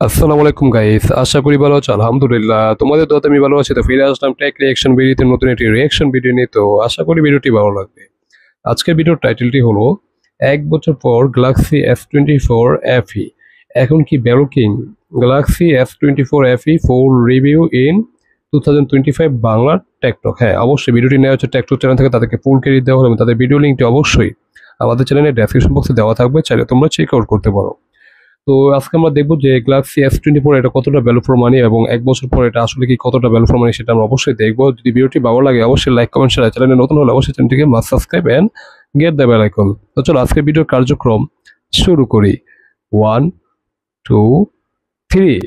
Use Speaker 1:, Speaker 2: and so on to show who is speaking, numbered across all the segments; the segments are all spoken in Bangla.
Speaker 1: আসসালামু আলাইকুম গাইস, আশা করি ভালো আছো। আলহামদুলিল্লাহ, তোমাদের দোয়াতে আমি ভালো আছি। তো ফিরে আসলাম টেক রিয়াকশন ভিডিওতে নতুন একটি রিয়াকশন ভিডিও নিয়ে। তো আশা করি ভিডিওটি ভালো লাগবে। আজকের ভিডিওর টাইটেলটি হলো এক বছর পর গ্যালাক্সি S24 FE এখন কি value king. Galaxy S24 FE full review in 2025 Bangla tech talk. হ্যাঁ, অবশ্যই ভিডিওটি নেওয়া হচ্ছে টেকটক চ্যানেল থেকে, তাদেরকে ফুল ক্রেডিট দেওয়া হবে এবং তাদের ভিডিও লিঙ্কটি অবশ্যই আমাদের চ্যানেলের ডেসক্রিপশন বক্সে দেওয়া থাকবে, চাইলে তোমরা চেক আউট করতে পারো। তো আজকে আমরা দেখবো যে গ্যালাক্সি S24 এটা কতটা ভ্যালু ফর মানি এবং এক বছর পর এটা আসলে কি কতটা ভ্যালু ফর মানি সেটা আমরা অবশ্যই দেখবো। যদি ভিডিওটি ভালো লাগে অবশ্যই লাইক কমেন্ট শেয়ার, চ্যানেলে নতুন হলে অবশ্যই চ্যানেলটিকে must subscribe and get the bell icon. তো চলো আজকের ভিডিওর কার্যক্রম শুরু করি। 1 2 3।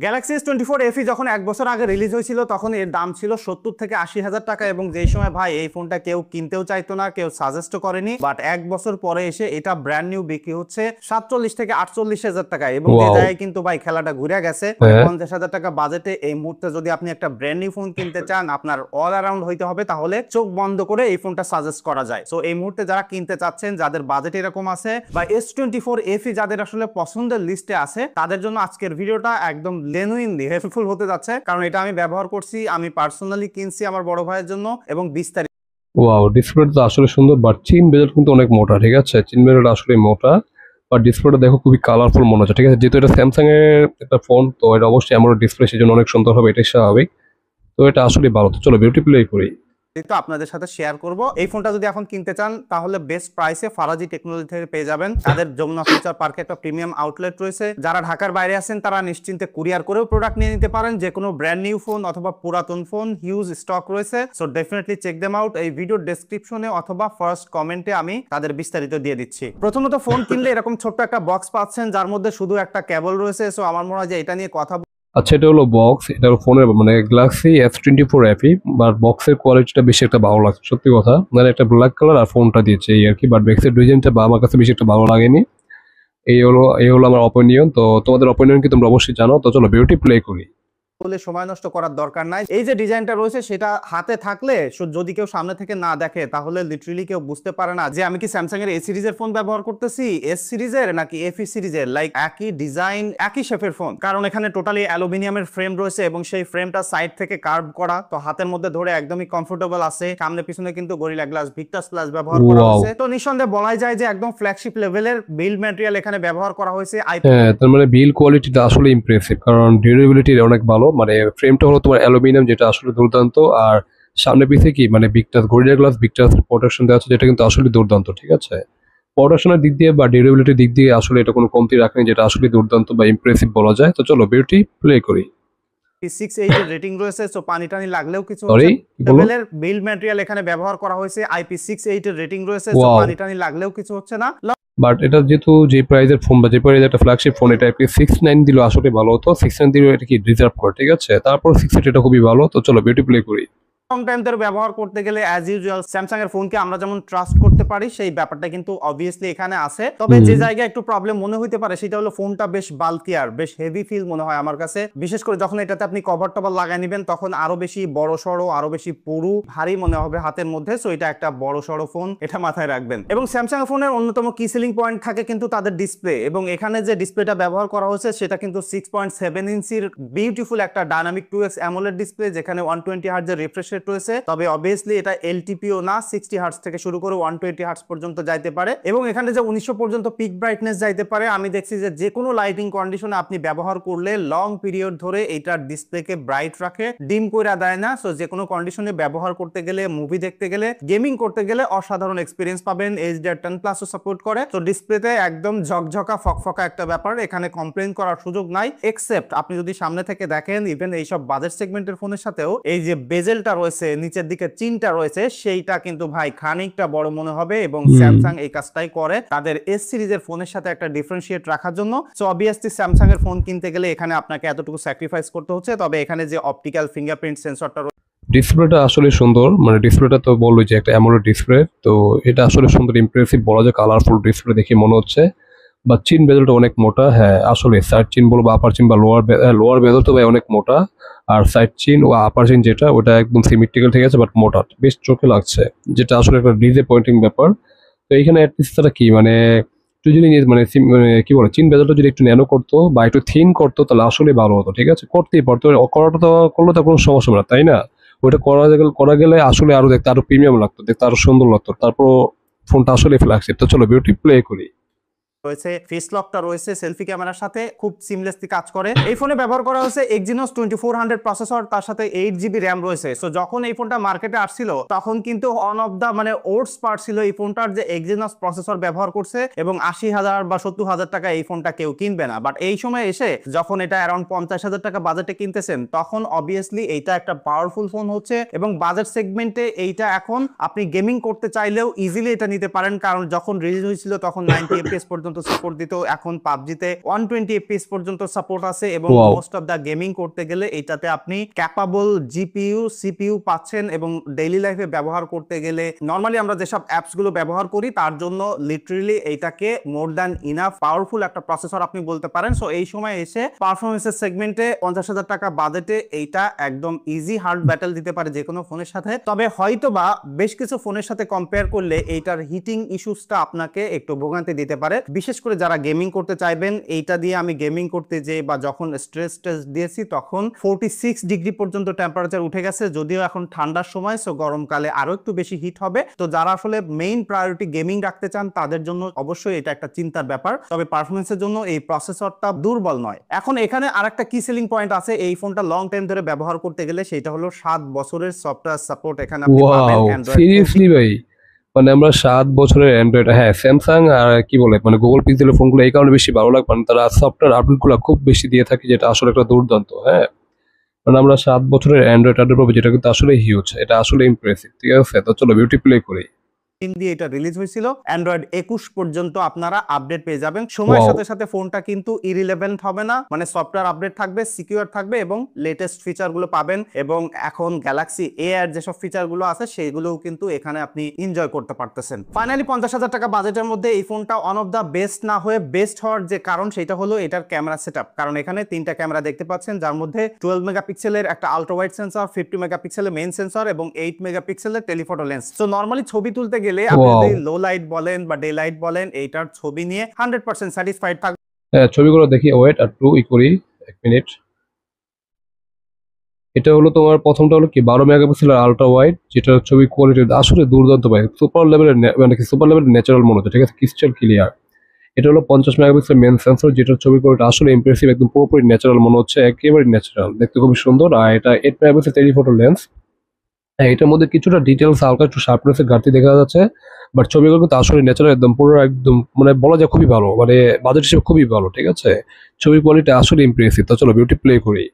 Speaker 2: গ্যালাক্সি S24 FE যখন এক বছর আগে রিলিজ হয়েছিল তখন এর দাম ছিল 70 থেকে 80 হাজার টাকা এবং যেই সময় ভাই এই ফোনটা কেউ কিনতেও চাইতো না, কেউ সাজেস্টও করেনি। বাট এক বছর পরে এসে এটা ব্র্যান্ড নিউ বিক্রি হচ্ছে 47 থেকে 48 হাজার টাকা এবং যে জায়গায় কিন্তু ভাই খেলাটা ঘুরে গেছে। 50 হাজার টাকা বাজেটে এই মুহূর্তে যদি আপনি একটা ব্র্যান্ড নিউ ফোন কিনতে চান, আপনার অল অ্যারাউন্ড হইতে হবে, তাহলে চোখ বন্ধ করে এই ফোনটা সাজেস্ট করা যায়। সো এই মুহূর্তে যারা কিনতে চাচ্ছেন, যাদের বাজেট এরকম আছে বা S24 FE যাদের আসলে পছন্দের লিস্টে আছে, তাদের জন্য আজকের ভিডিওটা একদম জেনুইনলি হেল্পফুল হতে যাচ্ছে, কারণ এটা আমি ব্যবহার করছি, আমি পার্সোনালি কিনছি আমার বড় ভাইয়ের জন্য এবং বিস্তারিত।
Speaker 1: ওয়াও, ডিসপ্লেটা তো আসলে সুন্দর, বাট চিন বেজেল কিন্তু অনেক মোটা। ঠিক আছে, চিন বেজেলটা আসলে মোটা, বাট ডিসপ্লেটা দেখো খুবই কালারফুল মনে হচ্ছে। ঠিক আছে, যেহেতু এটা স্যামসাং এর একটা ফোন, তো এটা অবশ্যই আমার ডিসপ্লে সেজন্য অনেক সুন্দর হবে, এটাই স্বাভাবিক। তো এটা আসলে ভালো। তো চলো ভিডিওটি প্লে করি।
Speaker 2: তো আপনাদের সাথে শেয়ার করব। এই ফোনটা যদি এখন কিনতে চান তাহলে বেস্ট প্রাইসে ফারাজি টেকনোলজি থেকে পেয়ে যাবেন। তাদের যমুনা ফিউচার পার্কে একটা প্রিমিয়াম আউটলেট রয়েছে। যারা ঢাকার বাইরে আছেন তারা নিশ্চিন্তে কুরিয়ার করেও প্রোডাক্ট নিয়ে নিতে পারেন। যে কোনো ব্র্যান্ড নিউ ফোন অথবা পুরাতন ফোন হিউজ স্টক রয়েছে। So definitely check them out. এই ভিডিওর ডেসক্রিপশনে অথবা ফার্স্ট কমেন্টে আমি তাদের বিস্তারিত দিয়ে দিচ্ছি। প্রথমত ফোন কিনলে এরকম ছোট্ট একটা বক্স পাচ্ছেন যার মধ্যে শুধু একটা কেবল রয়েছে। সো আমার মনে হয় যে এটা নিয়ে কথা
Speaker 1: আচ্ছা, এটা হলো বক্স, এটা হলো ফোনের মানে গ্যালাক্সি S24 FE, বাট বক্সের কোয়ালিটিটা বেশি একটা ভালো লাগছে সত্যি কথা। মানে একটা ব্ল্যাক কালার আর ফোনটা দিয়েছে এই আর কি, বাট ব্যাক্সের ডিজাইনটা বা আমার কাছে বেশি একটা ভালো লাগেনি। এই হলো আমার অপিনিয়ন। তো তোমাদের অপিনিয়ন কি তোমরা অবশ্যই জানো। তো চলো ভিডিওটি প্লে করি।
Speaker 2: বলে সময় নষ্ট করার দরকার নাই। এই যে ডিজাইনটা রয়েছে সেটা হাতে থাকলে যদি কেউ সামনে থেকে না দেখে তাহলে লিটারালি কেউ বুঝতে পারে না যে আমি কি স্যামসাং এর A সিরিজের ফোন ব্যবহার করতেছি, S সিরিজের নাকি FE সিরিজের। লাইক একই ডিজাইন একই শেপের ফোন, কারণ এখানে টোটালি অ্যালুমিনিয়ামের ফ্রেম রয়েছে এবং সেই ফ্রেমটা সাইড থেকে কার্ভ করা, তো হাতের মধ্যে ধরে একদমই কমফোর্টেবল আছে। সামনে পিছনে কিন্তু গরিলা গ্লাস ভিক্টাস প্লাস ব্যবহার করা হয়েছে। তো নিঃসন্দেহে বলাই যায় যে একদম ফ্ল্যাগশিপ লেভেলের বিল্ড ম্যাটেরিয়াল এখানে ব্যবহার করা হয়েছে।
Speaker 1: হ্যাঁ, তার মানে বিল কোয়ালিটিটা আসলে ইমপ্রেসিভ, কারণ ডিউরেবিলিটি অনেক ভালো। মানে ফ্রেমটা হলো তোমার অ্যালুমিনিয়াম, যেটা আসলে দুর্দান্ত। আর সামনে পিছে কি মানে Victus gorilla glass Victus protection দেওয়া আছে, যেটা কিন্তু আসলে দুর্দান্ত। ঠিক আছে, প্রোটেকশনের দিক দিয়ে বা ডিউরেবিলিটির দিক দিয়ে আসলে এটা কোনো কমতি রাখেনি, যেটা আসলে দুর্দান্ত বা ইমপ্রেসিভ বলা যায়। তো চলো ভিডিওটি প্লে করি।
Speaker 2: 6.8 এর রেটিং রয়েছে। সো পানি টানি লাগলেও কিছু
Speaker 1: সরি,
Speaker 2: লেভেলের বিল্ড ম্যাটেরিয়াল এখানে ব্যবহার করা হয়েছে। IP6.8 এর রেটিং রয়েছে। সো পানি টানি লাগলেও কিছু হচ্ছে না।
Speaker 1: বাট এটা যেহেতু যে প্রাইজের ফোন বা যে প্রাইজের একটা ফ্ল্যাগশিপ ফোন, এটা একটি 6.9 দিল আসলে ভালো হতো। 6.9 দিল এটা কি ডিজার্ভ করে। ঠিক আছে, তারপর 6.8 এটা খুবই ভালো। তো চলো ভিডিও প্লে করি।
Speaker 2: লং টাইম ধরে ব্যবহার করতে গেলে অ্যাজ ইউজুয়াল স্যামসাং এর ফোনকে আমরা যেমন ট্রাস্ট করতে পারি সেই ব্যাপারটা কিন্তু অবভিয়াসলি এখানে আছে। তবে যে জায়গায় একটু প্রবলেম মনে হইতে পারে সেটা হলো ফোনটা বেশ বাল্কিয়ার, বেশ হেভি ফিল মনে হয় আমার কাছে। বিশেষ করে যখন এটাতে আপনি কভার টভার লাগাই নেবেন তখন আরো বেশি বড় সড়ো, আরো বেশি পুরু ভারী মনে হবে হাতের মধ্যে। সো এটা একটা বড় সড়ো ফোন, এটা মাথায় রাখবেন। এবং স্যামসাং ফোনের অন্যতম কি সেলিং পয়েন্ট থাকে কিন্তু তাদের ডিসপ্লে, এবং এখানে যে ডিসপ্লেটা ব্যবহার করা হয়েছে সেটা কিন্তু 6.7 ইঞ্চির বিউটিফুল একটা ডায়নামিক 2x অ্যামোলেড ডিসপ্লে, যেখানে 120 হার্টজ এর রিফ্রেশ রেট রয়েছে। তবে অবভিয়াসলি এটা এলটিপিও না, 60 হার্টজ থেকে শুরু করে 120 হার্টজ পর্যন্ত যাইতে পারে এবং এখানে যে 1900 পর্যন্ত পিক ব্রাইটনেস যাইতে পারে। আমি দেখছি যে কোনো লাইটিং কন্ডিশনে আপনি ব্যবহার করলে লং পিরিয়ড ধরে এটার ডিসপ্লেকে ব্রাইট রাখে, ডিম কইরা দেয় না। সো যে কোনো কন্ডিশনে ব্যবহার করতে গেলে, মুভি দেখতে গেলে, গেমিং করতে গেলে অসাধারণ এক্সপিরিয়েন্স পাবেন। HDR10+ ও সাপোর্ট করে। তো ডিসপ্লেতে একদম ঝকঝকা ফকফকা একটা ব্যাপার, এখানে কমপ্লেইন করার সুযোগ নাই। এক্সেপ্ট আপনি যদি সামনে থেকে দেখেন, ইভেন এইসব বাজেট সেগমেন্টের ফোনের সাথেও এই যে বেজেলটা রয়েছে, নিচের দিকে চিনটা রয়েছে, সেইটা কিন্তু ভাই খানিকটা বড় মনে হবে এবং স্যামসাং এই কাজটাই করে তাদের S সিরিজের ফোনের সাথে একটা ডিফারেন্সিয়েট রাখার জন্য। সো অবভিয়াসলি স্যামসাং এর ফোন কিনতে গেলে এখানে আপনাকে এতটুকু স্যাক্রিফাইস করতে হচ্ছে। তবে এখানে যে অপটিক্যাল ফিঙ্গারপ্রিন্ট সেন্সরটা,
Speaker 1: ডিসপ্লেটা আসলে সুন্দর। মানে ডিসপ্লেটা তো বললো যে একটা অ্যামোলেড ডিসপ্লে, তো এটা আসলে সুন্দর ইমপ্রেসিভ বলা যায়। কালারফুল ডিসপ্লে দেখে মনে হচ্ছে। বা চিন বেজেলটা অনেক মোটা। হ্যাঁ, আসলে সাইড চিন বলবো, আপার চিন বা লোয়ার বেজেল তো ভাই অনেক মোটা। আর সাইড চিন ও আপার চিন যেটা, ওটা একদম সিমেট্রিক্যাল ঠিক আছে, বাট মোটা, বেশ চোখে লাগছে, যেটা আসলে একটা ডিসঅ্যাপয়েন্টিং ব্যাপার। তো এইখানে অ্যাটলিস্ট তারা কি মানে একটু যদি মানে কি বলে চিন বেজালটা যদি একটু ন্যানো করতো বা একটু থিন করতো তাহলে আসলে ভালো হতো, ঠিক আছে? করতেই পারতো, করাটা তো করলে তো কোনো সমস্যা না, তাই না? ওইটা করা গেলে আসলে আরো দেখতে আরো প্রিমিয়াম লাগতো, দেখতে আরো সুন্দর লাগতো। তারপর ফোনটা আসলে ফ্ল্যাগশিপ। তো চলো বিউটি প্লে করি।
Speaker 2: রয়েছে, ফেস লকটা রয়েছে সেলফি ক্যামেরার সাথে, খুব সিমলেসলি কাজ করে। এই ফোনে ব্যবহার করা হয়েছে Exynos 2400 প্রসেসর, তার সাথে 8 GB র্যাম রয়েছে। সো যখন এই ফোনটা মার্কেটে আসছিল তখন কিন্তু অন অফ দা মানে ওটস পার্ট ছিল এই ফোনটার যে Exynos প্রসেসর ব্যবহার করছে, এবং 80,000 বা 70,000 টাকা এই ফোনটা কেউ কিনবে না। বাট এই সময় এসে যখন এটা অ্যারাউন্ড 50,000 টাকা বাজেটে কিনতেছেন, তখন অবভিয়াসলি এইটা একটা পাওয়ারফুল ফোন হচ্ছে, এবং বাজেট সেগমেন্টে এইটা এখন আপনি গেমিং করতে চাইলেও ইজিলি এটা নিতে পারেন। কারণ যখন রিলিজ হয়েছিল তখন 90 FPS পর্যন্ত সাপোর্ট দিত, এখন পাবজিতে 120 FPS পর্যন্ত সাপোর্ট আছে, এবং
Speaker 1: wow,
Speaker 2: most of the gaming করতে গেলে এটাতে আপনি ক্যাপাবল জিপিইউ সিপিইউ পাচ্ছেন, এবং ডেইলি লাইফে ব্যবহার করতে গেলে নরমালি আমরা যেসব অ্যাপস গুলো ব্যবহার করি তার জন্য লিটারেলি এইটাকে মোর দ্যান ইনাফ পাওয়ারফুল একটা প্রসেসর আপনি বলতে পারেন। সো এই সময় এসে পারফরমেন্সের সেগমেন্টে 50,000 টাকা বাজেটে এইটা একদম ইজি হার্ড ব্যাটেল দিতে পারে যে কোনো ফোনের সাথে। তবে হয়তোবা বেশ কিছু ফোনের সাথে কম্পেয়ার করলে এইটার হিটিং ইস্যুসটা আপনাকে একটু ভোগান্তি দিতে পারে, বিশেষ করে যারা গেমিং করতে চাইবেন। এইটা দিয়ে আমি গেমিং করতে যে বা যখন স্ট্রেস টেস্ট দিয়েছি তখন 46 ডিগ্রি পর্যন্ত টেম্পারেচার উঠে গেছে, যদিও এখন ঠান্ডার সময়, সো গরমকালে আরো একটু বেশি হিট হবে। তো যারা আসলে মেইন প্রায়োরিটি গেমিং রাখতে চান তাদের জন্য অবশ্যই এটা একটা চিন্তার ব্যাপার, তবে পারফরমেন্সের জন্য এই প্রসেসরটা দুর্বল নয়। এখন এখানে আরেকটা কি সেলিং পয়েন্ট আছে এই ফোনটা লং টাইম ধরে ব্যবহার করতে গেলে, সেটা হলো 7 বছরের সফটওয়্যার সাপোর্ট এখানে আপনি পাবেন
Speaker 1: ওয়াও,
Speaker 2: অ্যান্ড্রয়েড 14।
Speaker 1: সিরিয়াসলি ভাই? মানে আমরা 7 বছরের অ্যান্ড্রয়েড, হ্যাঁ স্যামসাং আর কি বলে মানে গুগল পিক্সেলের ফোনগুলো এই কারণে বেশি ভালো লাগে, মানে তারা সফটওয়্যার আপডেট গুলো খুব বেশি দিয়ে থাকে, যেটা আসলে একটা দুর্দান্ত। হ্যাঁ, মানে আমরা 7 বছরের অ্যান্ড্রয়েড আপডেট পাবো, যেটা কিন্তু আসলে হিউজ, এটা আসলে ইমপ্রেসিভ। ঠিক আছে, তো চলো বিউটি প্লে করি।
Speaker 2: দিয়ে এটা রিলিজ হয়েছিল, অ্যান্ড্রয়েড 21 পর্যন্ত আপনারা আপডেট পেয়ে যাবেন। সময়ের
Speaker 1: ওয়াও,
Speaker 2: সাথে সাথে ফোনটা কিন্তু ইরিলেভেন্ট হবে না, মানে সফটওয়্যার আপডেট থাকবে, সিকিউর থাকবে, এবং লেটেস্ট ফিচার গুলো পাবেন। এবং এখন গ্যালাক্সি এ এর যেসব ফিচার গুলো আছে সেগুলোও কিন্তু এখানে আপনি এনজয় করতে পারতেছেন। ফাইনালি 50,000 টাকা বাজেটের মধ্যে এই ফোনটা ওয়ান অফ দা বেস্ট না হয়ে বেস্ট হওয়ার যে কারণ সেটা হলো এটার ক্যামেরা সেটআপ। কারণ এখানে 3টা ক্যামেরা দেখতে পাচ্ছেন, যার মধ্যে 12 মেগাপিক্সেলের একটা আলট্রা ওয়াইড সেন্সর, 50 মেগাপিক্সেলের মেইন সেন্সর, এবং 8 মেগাপিক্সেলের টেলিফটো লেন্স। সো নরমালি ছবি তুলতে গেলে আপনি
Speaker 1: ওয়াও,
Speaker 2: যদি লো লাইট বলেন বা ডে লাইট বলেন, এইটার ছবি নিয়ে 100% স্যাটিসফাইড থাকবে।
Speaker 1: হ্যাঁ ছবিগুলো দেখি, ওয়েট আর টু ই করি, 1 মিনিট। এটা হলো তোমার প্রথমটা হলো কি 12 মেগাপিক্সেলের আলট্রা ওয়াইড, যেটা ছবি কোয়ালিটি আসলে দুর্দান্ত ভাই, সুপার লেভেলের মানে কি সুপার লেভেলের ন্যাচারাল মনে হচ্ছে, ঠিক আছে, ক্রিস্টাল ক্লিয়ার। এটা হলো 50 মেগাপিক্সেল মেন সেন্সর, যেটার ছবি কোয়ালিটি আসলে ইমপ্রেসিভ, একদম পুরোপুরি ন্যাচারাল মনে হচ্ছে, একেবারে ন্যাচারাল, দেখতে খুবই সুন্দর। আর এটা 8 মেগাপিক্সেল টেলিফটো লেন্স। হ্যাঁ, এটার মধ্যে কিছুটা ডিটেলস হালকা একটু শার্পনেসের ঘাটতি দেখা যাচ্ছে, বাট ছবিগুলো কিন্তু আসলে ন্যাচারাল, একদম পুরো একদম মানে বলা যায় খুবই ভালো, মানে বাজেট হিসেবে খুবই ভালো, ঠিক আছে। ছবি কোয়ালিটি আসলে ইমপ্রেসিভ। তো চলো বিউটি প্লে করি।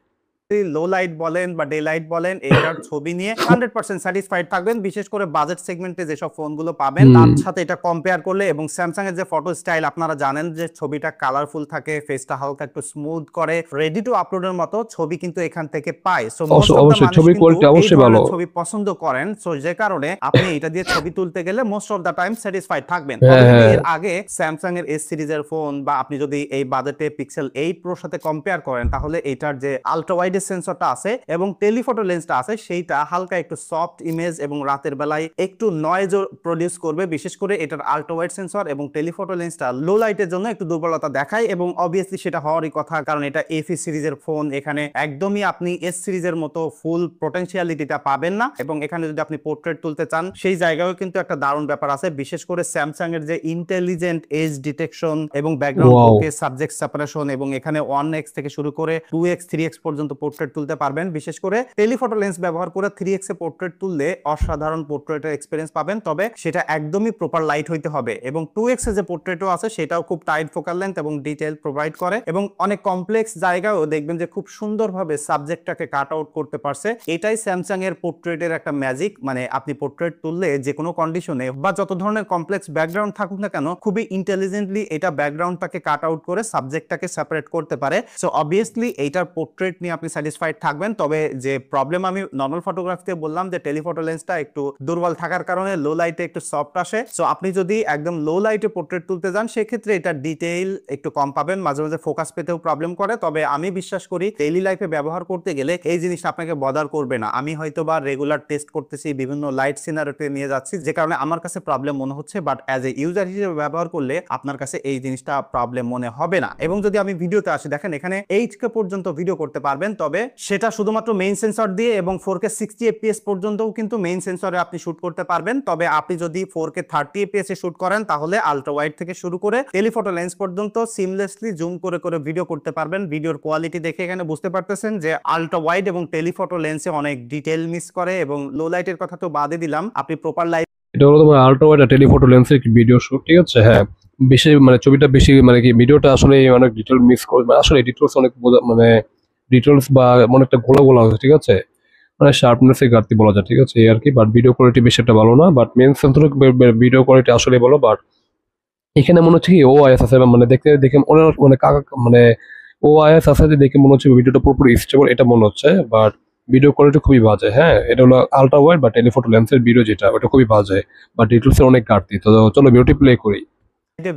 Speaker 2: লো লাইট বলেন বা ডে লাইট বলেন, এইটার ছবি নিয়ে 100% স্যাটিসফাইড থাকবেন, বিশেষ করে বাজেট সেগমেন্টে যেসব ফোনগুলো পাবেন তার সাথে এটা কম্পেয়ার করলে। এবং স্যামসাং এর যে ফটো স্টাইল আপনারা জানেন যে ছবিটা কালারফুল থাকে, ফেসটা হালকা একটু স্মুথ করে, রেডি টু আপলোডের মতো ছবি কিন্তু এখান থেকে পায়। সো মোস্ট অফ দ্য
Speaker 1: অবশ্যই
Speaker 2: মানুষ
Speaker 1: ছবির
Speaker 2: কিন্তু
Speaker 1: কোয়ালিটি
Speaker 2: এই
Speaker 1: অবশ্যই ভালো।
Speaker 2: ধরনের ছবি পছন্দ করেন, সো যে কারণে আপনি এটা দিয়ে ছবি তুলতে গেলে most of the time satisfied থাকবেন। তবে
Speaker 1: হ্যাঁ,
Speaker 2: যদি
Speaker 1: হ্যাঁ,
Speaker 2: এর আগে স্যামসাং এর এস সিরিজের ফোন বা আপনি যদি এই বাজেটে পিক্সেল 8 প্রোর সাথে কম্পেয়ার করেন, তাহলে এটার যে আলট্রা ওয়াইড সেন্সরটা আছে এবং টেলিফটো লেন্সটা আছে সেইটা হালকা একটু সফট ইমেজ এবং রাতের বেলায় একটু নয়েজ প্রডিউস করবে। বিশেষ করে এটার আলট্রা ওয়াইড সেন্সর এবং টেলিফটো লেন্সটা লো লাইটের জন্য একটু দুর্বলতা দেখায়, এবং অবভিয়াসলি সেটা হওয়ারই কথা, কারণ এটা এফি সিরিজের ফোন। এখানে একদমই আপনি এস সিরিজের মতো ফুল পটেনশিয়ালিটিটা পাবেন না, এবং এখানে যদি আপনি পোর্ট্রেট তুলতে চান সেই জায়গায়ও কিন্তু একটা দারুণ ব্যাপার আছে। বিশেষ করে স্যামসাং এর যে ইন্টেলিজেন্ট এজ ডিটেকশন এবং ব্যাকগ্রাউন্ড
Speaker 1: ওয়াও,
Speaker 2: ওকে সাবজেক্ট সেপারেশন, এবং এখানে 1x থেকে শুরু করে 2x 3x পর্যন্ত পোর্ট্রেট তুলতে পারবেন। বিশেষ করে টেলিফটো লেন্স ব্যবহার করে 3x এ পোর্ট্রেট তুললে অসাধারণ পোর্ট্রেটের এক্সপেরিয়েন্স পাবেন, তবে সেটা একদমই প্রপার লাইট হইতে হবে। এবং 2x এ যে পোর্ট্রেটও আছে সেটাও খুব টাইট ফোকাল লেন্থ এবং ডিটেইল প্রোভাইড করে, এবং অনেক কমপ্লেক্স জায়গায়ও দেখবেন যে খুব সুন্দরভাবে সাবজেক্টটাকে কাট আউট করতে পারছে। এটাই স্যামসাং এর পোর্ট্রেটের একটা ম্যাজিক, মানে আপনি পোর্ট্রেট তুললে যে কোনো কন্ডিশনে বা যত ধরনের কমপ্লেক্স ব্যাকগ্রাউন্ড থাকুক না কেন খুবই ইন্টেলিজেন্টলি এটা ব্যাকগ্রাউন্ডটাকে কাট আউট করে সাবজেক্টটাকে সেপারেট করতে পারে। সো অবভিয়াসলি এইটার পোর্ট্রেট নিয়ে আপনি স্যাটিসফাইড থাকবেন। তবে যে প্রবলেম আমি নর্মাল ফটোগ্রাফিতে বললাম যে টেলিফটো লেন্সটা একটু দুর্বল থাকার কারণে লো লাইটে একটু সফট আসে। সো আপনি যদি একদম লো লাইটে পোর্ট্রেট তুলতে যান সেক্ষেত্রে এটা ডিটেইল একটু কম পাবেন, মাঝে মাঝে ফোকাস পেতেও প্রবলেম করে। তবে আমি বিশ্বাস করি ডেইলি লাইফে ব্যবহার করতে গেলে এই জিনিসটা আপনাকে বদার করবে না। আমি হয়তো বা রেগুলার টেস্ট করতেছি, বিভিন্ন লাইট সিনারিওতে নিয়ে যাচ্ছি, যে কারণে আমার কাছে প্রবলেম মনে হচ্ছে, বাট অ্যাজ এ ইউজার হিসেবে ব্যবহার করলে আপনার কাছে এই জিনিসটা প্রবলেম মনে হবে না। এবং যদি আমি ভিডিওতে আসি, দেখেন এখানে 8K পর্যন্ত ভিডিও করতে পারবেন, তবে সেটা শুধুমাত্র মেইন সেন্সর দিয়ে, এবং 4K 60 fps পর্যন্তও কিন্তু মেইন সেন্সরে আপনি শুট করতে পারবেন। তবে আপনি যদি 4K 30 fps এ শুট করেন তাহলে আলট্রা ওয়াইড থেকে শুরু করে টেলিফটো লেন্স পর্যন্ত সিমলেসলি জুম করে করে ভিডিও করতে পারবেন। ভিডিওর কোয়ালিটি দেখে এখানে বুঝতে পারতেছেন যে আলট্রা ওয়াইড এবং টেলিফটো লেন্সে অনেক ডিটেইল মিস করে। এবং লো লাইটের কথা তো বাদে দিলাম, আপনি প্রপার লাইট,
Speaker 1: এটা হলো তোমার আল্ট্রা ওয়াইড টেলিফটো লেন্সের ভিডিও শুট, ঠিক আছে। হ্যাঁ, বেশি মানে ছবিটা বেশি মানে কি ভিডিওটা আসলে অনেক ডিটেল মিস করে, মানে আসলে ডিটেলস অনেক মানে ডিটেলস বা অনেকটা গোলা গোলা হচ্ছে, ঠিক আছে, মানে শার্পনেসের ঘাটতি বলা যায়, ঠিক আছে, এই আর কি। বাট ভিডিও কোয়ালিটি বেশি একটা ভালো না, but main sensor video quality আসলে ভালো। বাট এখানে মনে হচ্ছে কি ও আইএস আছে, মানে দেখতে দেখে অনেক মানে মানে ও আইএস আছে দেখে মনে হচ্ছে ভিডিওটা পুরোপুরি স্টেবল, এটা মনে হচ্ছে। বাট ভিডিও কোয়ালিটি খুবই বাজে। হ্যাঁ, এটা হলো আলট্রা ওয়াইড বা টেলিফটো লেন্সের ভিডিও, যেটা ওটা খুবই বাজে, বাট ডিটেলসের অনেক ঘাটতি। তো চলো ভিডিওটি প্লে করি।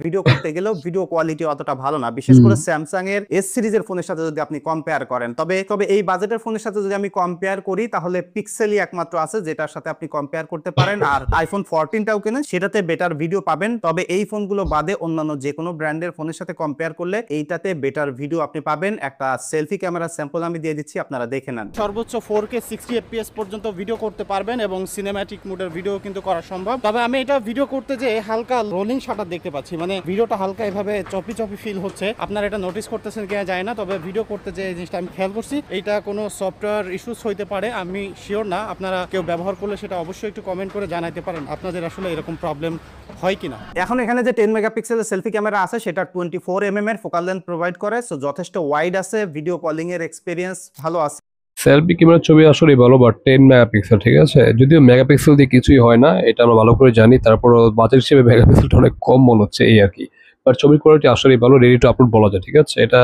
Speaker 2: ভিডিও করতে গেলেও ভিডিও কোয়ালিটি অতটা ভালো না, বিশেষ করে স্যামসাং এর এস সিরিজের ফোনের সাথে যদি আপনি কম্পেয়ার করেন। তবে এই বাজেটের ফোনের সাথে যদি আমি কম্পেয়ার করি তাহলে পিক্সেলই একমাত্র আছে যেটার সাথে আপনি কম্পেয়ার করতে পারেন। আর আইফোন 14টাও কেনেন, সেটাতে বেটার ভিডিও পাবেন। তবে এই ফোনগুলো বাদে অন্যান্য যে কোনো ব্র্যান্ডের ফোনের সাথে কম্পেয়ার করলে এইটাতে বেটার ভিডিও আপনি পাবেন। একটা সেলফি ক্যামেরা স্যাম্পল আমি দিয়ে দিচ্ছি, আপনারা দেখে নেন। সর্বোচ্চ 4K 60 fps পর্যন্ত ভিডিও করতে পারবেন এবং সিনেম্যাটিক মোডের ভিডিও কিন্তু করা সম্ভব। তবে আমি এটা ভিডিও করতে যে হালকা রোলিং শাটার দেখতে পাচ্ছি, মানে ভিডিওটা হালকা এভাবে চপি চপি ফিল হচ্ছে। আপনারা এটা নোটিস করতেছেন কিনা যায় না, তবে ভিডিও করতে যে জিনিসটা আমি খেয়াল করছি, এইটা কোনো সফটওয়্যার ইস্যুস হইতে পারে, আমি শিওর না। আপনারা কেউ ব্যবহার করলে সেটা অবশ্যই একটু কমেন্ট করে জানাতে পারেন আপনাদের আসলে এরকম প্রবলেম হয় কিনা। এখন এখানে যে 10 মেগাপিক্সেলের সেলফি ক্যামেরা আছে সেটা 24 mm এর ফোকাল লেন্থ প্রোভাইড করে, সো যথেষ্ট ওয়াইড আছে, ভিডিও কলিং এর এক্সপিরিয়েন্স ভালো আছে।
Speaker 1: সেলফি ক্যামেরার ছবি আসলে ভালো, বাট 10 মেগাপিক্সেল, ঠিক আছে। যদিও মেগাপিক্সেল দিয়ে কিছুই হয় না, এটা আমরা ভালো করে জানি, তারপর বাজেট হিসেবে মেগাপিক্সেলটা অনেক কম মনে হচ্ছে, এই আর কি। বাট ছবির কোয়ালিটি আসলে ভালো, রেডি টু আপলোড বলা যায়, ঠিক আছে। এটা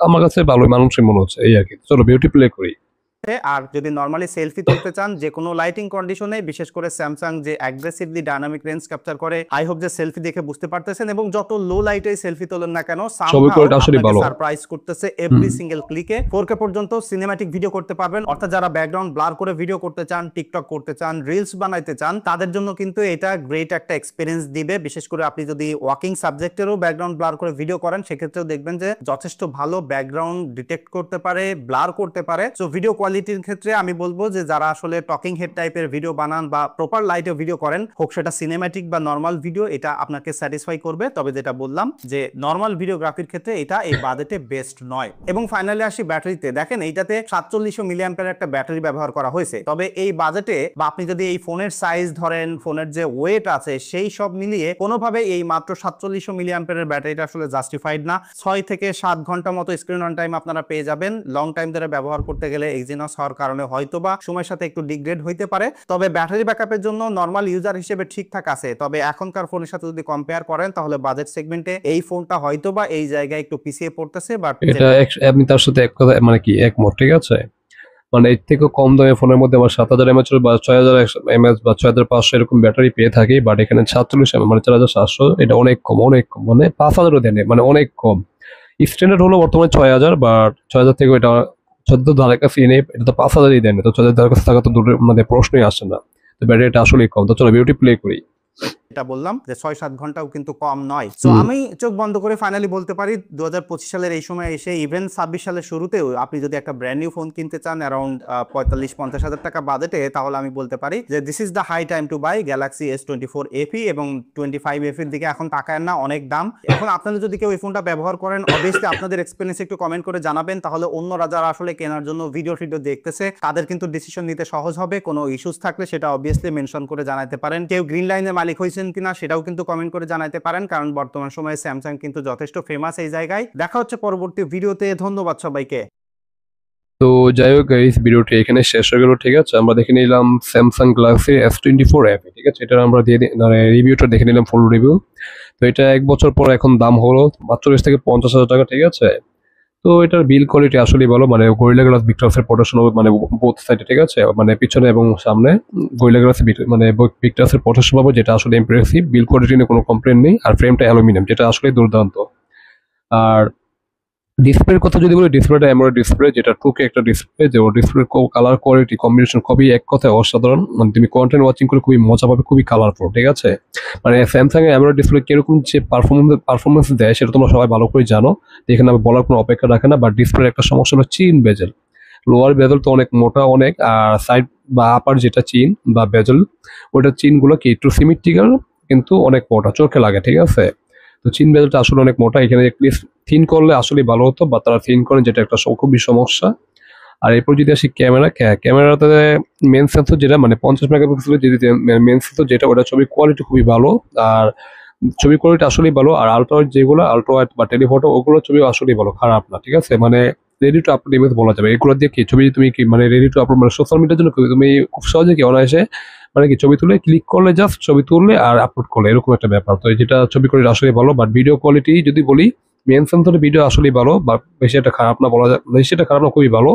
Speaker 1: আমার কাছে ভালোই মানুষের মনে হচ্ছে, এই আর কি। চলো বিউটি প্লে করি।
Speaker 2: আর যদি নরমালি সেলফি তুলতে চান যে কোনো লাইটিং কন্ডিশনে, বিশেষ করে স্যামসাং যে অ্যাগ্রেসিভলি ডায়নামিক রেঞ্জ ক্যাপচার করে, আই হোপ যে সেলফি দেখে বুঝতে পারতেছেন। এবং যত লো লাইটে সেলফি তোলেন না কেন, সারপ্রাইজ করতেছে এভরি সিঙ্গেল ক্লিকে। 4K পর্যন্ত সিনেম্যাটিক ভিডিও করতে পারবেন, অর্থাৎ যারা ব্যাকগ্রাউন্ড ব্লার করে ভিডিও করতে চান, টিকটক করতে চান, রিলস বানাইতে চান, তাদের জন্য কিন্তু এটা গ্রেট একটা এক্সপিরিয়েন্স দিবে। বিশেষ করে আপনি যদি ওয়াকিং সাবজেক্টেরও ব্যাকগ্রাউন্ড ব্লার করে ভিডিও করেন, সেক্ষেত্রেও দেখবেন যে যথেষ্ট ভালো ব্যাকগ্রাউন্ড ডিটেক্ট করতে পারে, ব্লার করতে পারে। সো ভিডিও কোয়ালিটির ক্ষেত্রে আমি বলবো যে যারা আসলে টকিং হেড টাইপের ভিডিও বানান বা প্রপার লাইটে ভিডিও করেন, হোক সেটা সিনেম্যাটিক বা নর্মাল ভিডিও, এটা আপনাকে স্যাটিসফাই করবে। তবে যেটা বললাম যে নর্মাল ভিডিওগ্রাফির ক্ষেত্রে এটা এই বাজেটে বেস্ট নয়। এবং ফাইনালি আসি ব্যাটারিতে, দেখেন এইটাতে 4700 মিলিঅ্যাম্পিয়ার একটা ব্যাটারি ব্যবহার করা হয়েছে। তবে এই বাজেটে বা আপনি যদি এই ফোনের সাইজ ধরেন, ফোনের যে ওয়েট আছে, সেই সব মিলিয়ে কোনোভাবে এই মাত্র 4700 মিলিঅ্যাম্পিয়ারের ব্যাটারিটা আসলে জাস্টিফাইড না। 6 থেকে 7 ঘন্টা মতো স্ক্রিন অন টাইম আপনারা পেয়ে যাবেন। লং টাইম ধরে ব্যবহার করতে গেলে এক্সিনস হওয়ার কারণে হয়তোবা সময়ের সাথে একটু ডিগ্রেড হইতে পারে। তবে ব্যাটারি ব্যাকআপের জন্য নরমাল ইউজার হিসেবে ঠিকঠাক আছে। তবে এখনকার ফোনের সাথে যদি কম্পেয়ার করেন তাহলে বাজেট সেগমেন্টে এই ফোনটা হয়তোবা এই জায়গায় একটু পিছিয়ে পড়তেছে। বাট
Speaker 1: এটা আমি তার সাথে এক কথা মানে কি একমত, ঠিক আছে। মানে এর থেকে কম দামে ফোনের মধ্যে আমার 7000 mAh বা 6000 mAh বা 6500 এরকম ব্যাটারি পেয়ে থাকি, বাট এখানে 47 মানে 4700, এটা অনেক কম, অনেক কম, মানে 5000ও দেয় না, মানে অনেক কম। স্ট্যান্ডার্ড হলো বর্তমানে 6000, বাট 6000 থেকে এটা 6000 ধারে কাছে এনে এটা তো 5000ই দেয় না, তো 6000 ধারে কাছে থাকা তো দূরের মানে প্রশ্নই আসে না। তো ব্যাটারিটা আসলেই কম। তো চলো বিউটি প্লে করি।
Speaker 2: এটা বললাম যে 6-7 ঘন্টাও কিন্তু কম নয়। সো আমি চোখ বন্ধ করে ফাইনালি বলতে পারি 2025 সালের এই সময় এসে, ইভেন 26 সালের শুরুতেও আপনি যদি একটা ব্র্যান্ড নিউ ফোন কিনতে চান অ্যারাউন্ড 45-50 হাজার টাকা বাজেটে, তাহলে আমি বলতে পারি যে this is the high time to buy Galaxy S24 FE। এবং 25 FE দিকে এখন তাকায় না, অনেক দাম। এখন আপনারা যদি কেউ এই ফোনটা ব্যবহার করেন, অবভিয়াসলি আপনাদের এক্সপিরিয়েন্স একটু কমেন্ট করে জানাবেন, তাহলে অন্যরা যারা আসলে কেনার জন্য ভিডিও দেখতেছে তাদের কিন্তু ডিসিশন নিতে সহজ হবে। কোনো ইস্যুস থাকলে সেটা অবভিয়াসলি মেনশন করে জানাতে পারেন। কেউ গ্রিন লাইনের মালিক হয়েছেন কিনা সেটাও কিন্তু কমেন্ট করে জানাতে পারেন, কারণ বর্তমান সময়ে স্যামসাং কিন্তু যথেষ্ট ফেমাস এই জায়গায়। দেখা হচ্ছে পরবর্তী ভিডিওতে। ধন্যবাদ সবাইকে।
Speaker 1: তো যাই হোক গাইস, ভিডিওটি এখানে শেষ হয়ে গেল, ঠিক আছে। আমরা দেখে নিলাম স্যামসাং গ্যালাক্সি S24 FE, ঠিক আছে। এটা আমরা দিয়ে মানে রিভিউটা দেখে নিলাম, ফুল রিভিউ। তো এটা 1 বছর পর এখন দাম হলো 45 থেকে 50 হাজার টাকা, ঠিক আছে। তো এটার বিল কোয়ালিটি আসলেই ভালো, মানে গরিলা গ্লাস ভিক্টাসের প্রোটেকশন মানে বোথ সাইডে, ঠিক আছে, মানে পিছনে এবং সামনে গরিলা গ্লাস মানে ভিক্টাসের প্রোটেকশন পাবো, যেটা আসলে ইমপ্রেসিভ। বিল কোয়ালিটি নিয়ে কোনো কমপ্লেন নেই। আর ফ্রেমটা অ্যালুমিনিয়াম, যেটা আসলে দুর্দান্ত। আর ডিসপ্লের কথা যদি বলি, ডিসপ্লেটা অ্যামোলেড ডিসপ্লে, যেটা 2K একটা ডিসপ্লে, যে ডিসপ্লের কালার কোয়ালিটি কম্বিনেশন খুবই এক কথায় অসাধারণ। মানে তুমি কন্টেন্ট ওয়াচিং করে খুবই মজা পাবে, খুবই কালারফুল, ঠিক আছে। মানে স্যামসাং এর অ্যামোলেড ডিসপ্লে কিরকম যে পারফরমেন্স দেয় সেটা তোমরা সবাই ভালো করে জানো, এখানে আমি বলার কোনো অপেক্ষা রাখে না। বাট ডিসপ্লের একটা সমস্যা হলো চিন বেজেল। লোয়ার বেজেল তো অনেক মোটা অনেক, আর সাইড বা আপার যেটা চিন বা বেজেল, ওইটা চিনগুলো কি একটু সিমেট্রিক্যাল কিন্তু অনেক মোটা, চোখে লাগে, ঠিক আছে। তো চিন বেজেলটা আসলে অনেক মোটা, এখানে প্লিজ থিন করলে আসলে ভালো হতো, বা তারা থিন করেন, যেটা একটা খুবই সমস্যা। আর এরপর যদি আসি ক্যামেরাতে মেন সেন্সর যেটা মানে 50 মেগাপিক্সেলের যদি মেন সেন্সর যেটা, ওটা ছবির কোয়ালিটি খুবই ভালো। আর ছবি কোয়ালিটি আসলেই ভালো। আর আলট্রা বা টেলিফটো, ওগুলো ছবি আসলেই ভালো, খারাপ না, ঠিক আছে। মানে রেডি টু আপলোড ইমেজ বলা যাবে। এগুলো দিয়ে কি ছবি তুমি কি মানে রেডি টু আপলোড, মানে সোশ্যাল মিডিয়ার জন্য তুমি খুব সহজে কি অনায়াসে মানে কি ছবি তুলে ক্লিক করলে, জাস্ট ছবি তুললে আর আপলোড করলে, এরকম একটা ব্যাপার। তো যেটা ছবি কোয়ালিটি আসলে ভালো। বাট ভিডিও কোয়ালিটি যদি বলি, মেন সেন্সরের ভিডিও আসলেই ভালো, বা বেশি একটা খারাপ না বলা যায়, বেশি একটা খারাপ না, খুবই ভালো।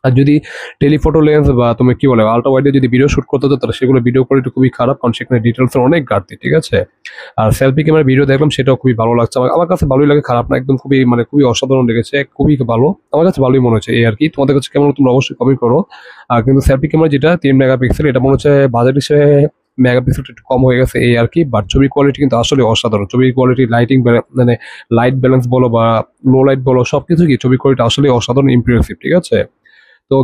Speaker 1: আর যদি টেলিফটো লেন্স বা তুমি কি বলে আল্ট্রা ওয়াইডে যদি ভিডিও শুট করতে হতো, তাহলে সেগুলো ভিডিও কোয়ালিটি খুবই খারাপ, কারণ সেখানে ডিটেলসের অনেক ঘাটতি, ঠিক আছে। আর সেলফি ক্যামেরা ভিডিও দেখলাম, সেটাও খুবই ভালো লাগছে আমার কাছে, ভালোই লাগে, খারাপ না একদম, খুবই মানে খুবই অসাধারণ লেগেছে, খুবই ভালো, আমার কাছে ভালোই মনে হচ্ছে এই আর কি। তোমাদের কাছে কেমন তোমরা অবশ্যই কমেন্ট করো। আর কিন্তু সেলফি ক্যামেরা যেটা 3 মেগাপিক্সেল, এটা মনে হচ্ছে বাজেট হিসেবে মেগাপিক্সেল একটু কম হয়ে গেছে এই আর কি। বাট ছবির কোয়ালিটি কিন্তু আসলে অসাধারণ, ছবির কোয়ালিটি লাইটিং মানে লাইট ব্যালেন্স বলো বা লো লাইট বলো, সবকিছু কি ছবির কোয়ালিটি আসলে অসাধারণ ইমপ্রেসিভ, ঠিক আছে। তো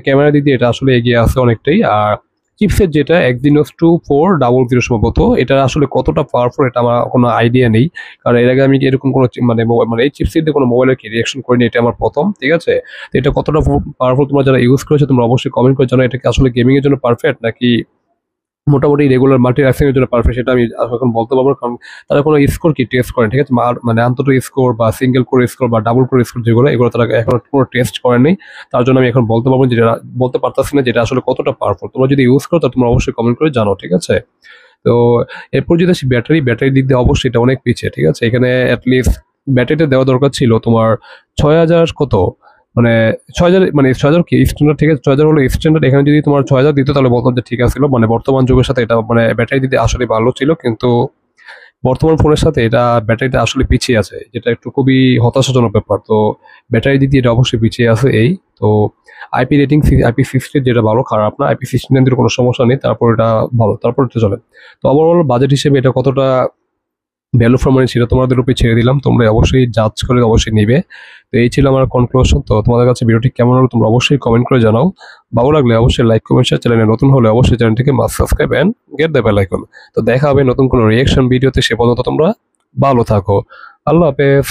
Speaker 1: ক্যামেরা দিক দিয়ে এটা আসলে এগিয়ে আছে অনেকটাই। আর চিপসেট যেটা Exynos 2400 সম্ভবত, এটা আসলে কতটা পাওয়ারফুল এটা আমার কোনো আইডিয়া নেই, কারণ এর আগে আমি এরকম কোনো মানে এই চিপসেট দিয়ে কোনো মোবাইলের কি রিয়াকশন করিনি, এটা আমার প্রথম, ঠিক আছে। তো এটা কতটা পাওয়ারফুল তোমরা যারা ইউজ করেছো তোমরা অবশ্যই কমেন্ট করে জানো, এটা কি আসলে গেমিং এর জন্য পারফেক্ট নাকি মোটামুটি রেগুলার মাল্টিটাস্কিং এর জন্য পারফেক্ট, সেটা আমি এখন বলতে পারবো না, কারণ তারা কোনো স্কোর কি টেস্ট করেন, ঠিক আছে। মানে আন্তত স্কোর বা সিঙ্গেল কোর স্কোর বা ডাবল কোর স্কোর যেগুলো, এগুলো তারা এখন কোনো টেস্ট করেনি। তার জন্য আমি এখন বলতে পারবো যেটা বলতে পারতাছি না যেটা আসলে কতটা পাওয়ারফুল। তোমরা যদি ইউজ করো, তাহলে তোমরা অবশ্যই কমেন্ট করে জানো, ঠিক আছে। তো এরপর যদি আসি ব্যাটারি দিক দিয়ে, অবশ্যই এটা অনেক পিছিয়ে, ঠিক আছে। এখানে অ্যাটলিস্ট ব্যাটারিটা দেওয়া দরকার ছিল তোমার 6000 কত, মানে 6000, মানে 6000 কি স্ট্যান্ডার্ড, ঠিক আছে, 6000 হলো স্ট্যান্ডার্ড। এখানে যদি তোমার 6000 দিত তাহলে বলতাম যে ঠিক আছে, মানে বর্তমান যুগের সাথে এটা মানে ব্যাটারি দিতে আসলে ভালো ছিল, কিন্তু বর্তমান ফোনের সাথে এটা ব্যাটারিটা আসলে পিছিয়ে আছে, যেটা একটু খুবই হতাশাজনক ব্যাপার। তো ব্যাটারি দিক দিয়ে এটা অবশ্যই পিছিয়ে আছে এই। তো IP60 যেটা ভালো, খারাপ না। IP69 এর কোনো সমস্যা নেই, তারপর এটা ভালো, তারপর এটা চলে। তো ওভারঅল বাজেট হিসেবে এটা কতটা ভ্যালু ফর মানি সেটা তোমাদের উপরে ছেড়ে দিলাম, তোমরা অবশ্যই জাজ করে অবশ্যই নিবে। তো এই ছিল আমার কনক্লুশন। তো তোমাদের কাছে ভিডিওটি কেমন হলো তোমরা অবশ্যই কমেন্ট করে জানাও। ভালো লাগলে অবশ্যই লাইক কমেন্ট শেয়ার, চ্যানেলে নতুন হলে অবশ্যই চ্যানেলটিকে must subscribe and get the bell icon. তো দেখা হবে নতুন কোনো রিঅ্যাকশন ভিডিওতে, সে পর্যন্ত তোমরা ভালো থাকো। আল্লাহ হাফেজ।